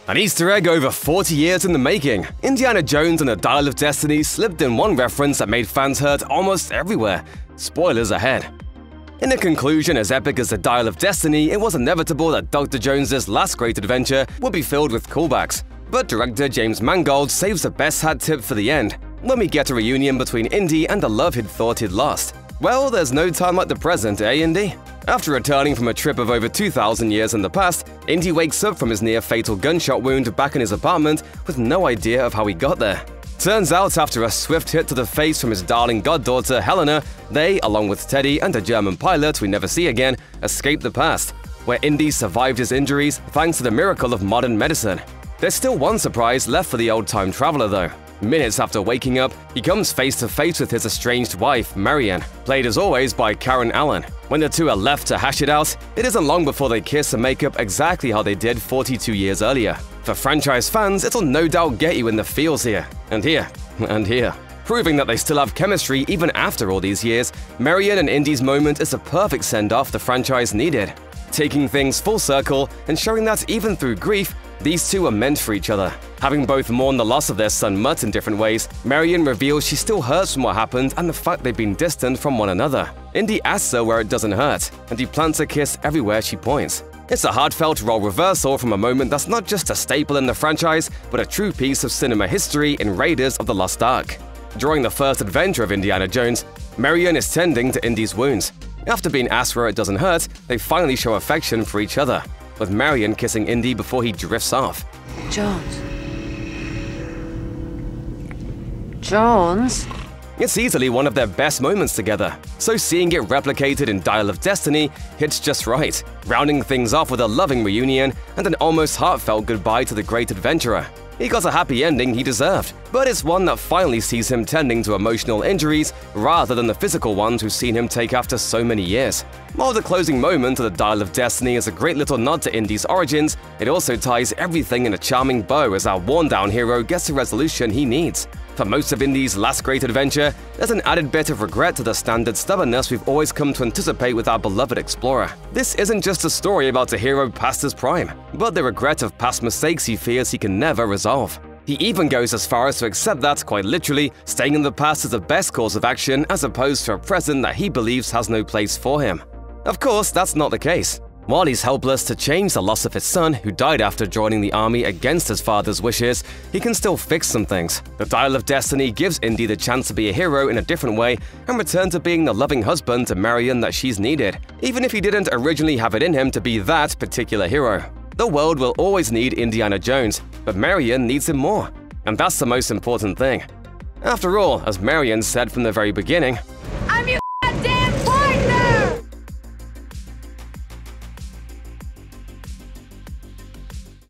An Easter egg over 40 years in the making, Indiana Jones and the Dial of Destiny slipped in one reference that made fans hurt almost everywhere. Spoilers ahead. In a conclusion as epic as the Dial of Destiny, it was inevitable that Dr. Jones's last great adventure would be filled with callbacks. But director James Mangold saves the best hat tip for the end, when we get a reunion between Indy and the love he'd thought he'd lost. Well, there's no time like the present, eh, Indy? After returning from a trip of over 2,000 years in the past, Indy wakes up from his near-fatal gunshot wound back in his apartment with no idea of how he got there. Turns out, after a swift hit to the face from his darling goddaughter Helena, they, along with Teddy and a German pilot we never see again, escape the past, where Indy survived his injuries thanks to the miracle of modern medicine. There's still one surprise left for the old time traveler, though. Minutes after waking up, he comes face to face with his estranged wife, Marianne, played as always by Karen Allen. When the two are left to hash it out, it isn't long before they kiss and make up exactly how they did 42 years earlier. For franchise fans, it'll no doubt get you in the feels here, and here, and here. Proving that they still have chemistry even after all these years, Marianne and Indy's moment is a perfect send-off the franchise needed. Taking things full circle and showing that even through grief, these two are meant for each other. Having both mourned the loss of their son Mutt in different ways, Marianne reveals she still hurts from what happened and the fact they've been distant from one another. Indy asks her where it doesn't hurt, and he plants a kiss everywhere she points. It's a heartfelt role reversal from a moment that's not just a staple in the franchise, but a true piece of cinema history in Raiders of the Lost Ark. During the first adventure of Indiana Jones, Marianne is tending to Indy's wounds. After being asked where it doesn't hurt, they finally show affection for each other, with Marianne kissing Indy before he drifts off. Jones? It's easily one of their best moments together, so seeing it replicated in Dial of Destiny hits just right, rounding things off with a loving reunion and an almost heartfelt goodbye to the great adventurer. He got a happy ending he deserved, but it's one that finally sees him tending to emotional injuries rather than the physical ones we've seen him take after so many years. While the closing moment of the Dial of Destiny is a great little nod to Indy's origins, it also ties everything in a charming bow as our worn-down hero gets the resolution he needs. For most of Indy's last great adventure, there's an added bit of regret to the standard stubbornness we've always come to anticipate with our beloved explorer. This isn't just a story about a hero past his prime, but the regret of past mistakes he fears he can never resolve. He even goes as far as to accept that, quite literally, staying in the past is the best course of action as opposed to a present that he believes has no place for him. Of course, that's not the case. While he's helpless to change the loss of his son, who died after joining the army against his father's wishes, he can still fix some things. The Dial of Destiny gives Indy the chance to be a hero in a different way and return to being the loving husband to Marianne that she's needed, even if he didn't originally have it in him to be that particular hero. The world will always need Indiana Jones, but Marianne needs him more. And that's the most important thing. After all, as Marianne said from the very beginning,